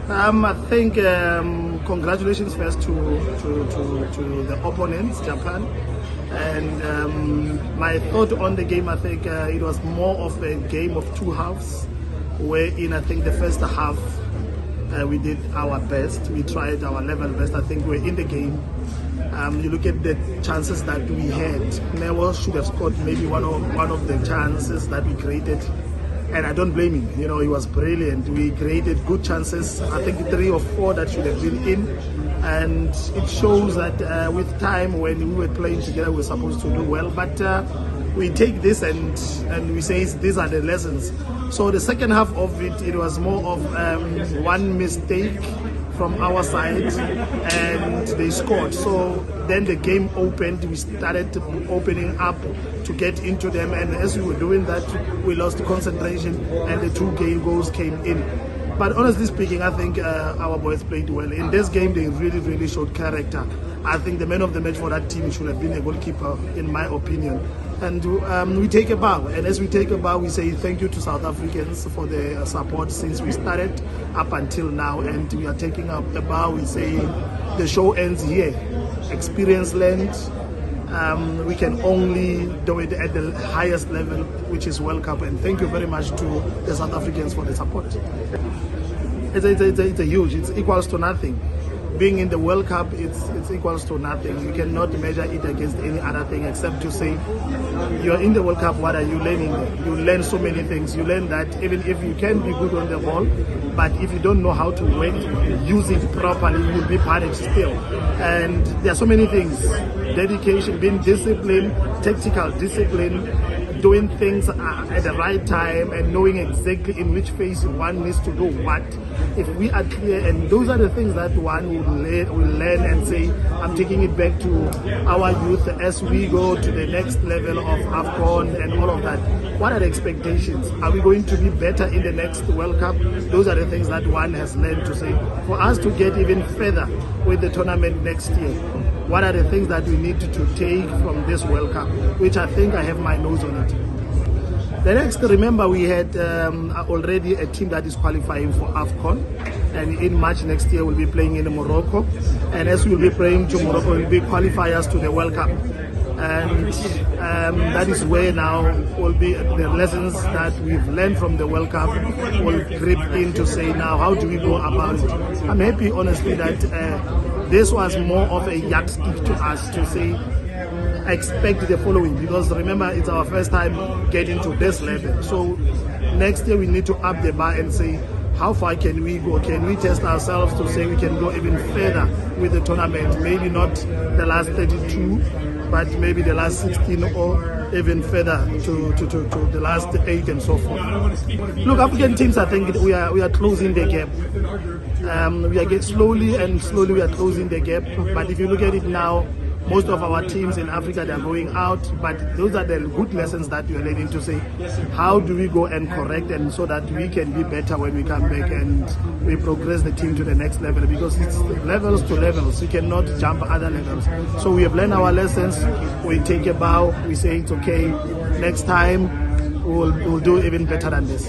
I think congratulations first to the opponents, Japan. And my thought on the game, I think it was more of a game of two halves, wherein I think the first half we did our best. We tried our level best. I think we're in the game. You look at the chances that we had. Never should have scored maybe one of the chances that we created. And I don't blame him. You know, he was brilliant. We created good chances. I think 3 or 4 that should have been in. And it shows that with time, when we were playing together, we were supposed to do well. But we take this and we say these are the lessons. So the second half of it was more of one mistake from our side, and they scored. So then the game opened. We started opening up to get into them, and as we were doing that, we lost concentration, and the 2 goals came in. But honestly speaking, I think our boys played well. In this game, they really showed character. I think the man of the match for that team should have been a goalkeeper, in my opinion. And we take a bow. And as we take a bow, we say thank you to South Africans for the support since we started up until now. And we are taking a bow. We say the show ends here. Experience learned. We can only do it at the highest level, which is World Cup. And thank you very much to the South Africans for the support. It's a huge. It's equals to nothing. Being in the World Cup, it's equals to nothing. You cannot measure it against any other thing except to say you're in the World Cup. What are you learning? You learn so many things. You learn that even if you can be good on the ball, but if you don't know how to use it properly, you'll be punished still. And there are so many things: dedication, being disciplined, tactical discipline, doing things at the right time, and knowing exactly in which phase one needs to do what. If we are clear, and those are the things that one will learn and say, I'm taking it back to our youth as we go to the next level of AFCON and all of that. What are the expectations? Are we going to be better in the next World Cup? Those are the things that one has learned to say. For us to get even further with the tournament next year, what are the things that we need to take from this World Cup, which I think I have my nose on it. The next, remember, we had already a team that is qualifying for AFCON, and in March next year we'll be playing in Morocco, and as we'll be playing to Morocco, we'll be qualifiers to the World Cup. And that is where now will be the lessons that we've learned from the World Cup will creep in to say, now how do we go about it? I'm happy, honestly, that this was more of a yardstick to us to say, expect the following, because remember, it's our first time getting to this level. So next year we need to up the bar and say, how far can we go? Can we test ourselves to say we can go even further with the tournament? Maybe not the last 32, but maybe the last 16, or even further to the last 8 and so forth. Look, African teams, I think we are closing the gap. We are getting slowly we are closing the gap. But if you look at it now, most of our teams in Africa, they are going out, but those are the good lessons that we are learning to say, how do we go and correct, and so that we can be better when we come back and we progress the team to the next level, because it's levels to levels. You cannot jump other levels. So we have learned our lessons. We take a bow. We say it's okay. Next time we'll do even better than this.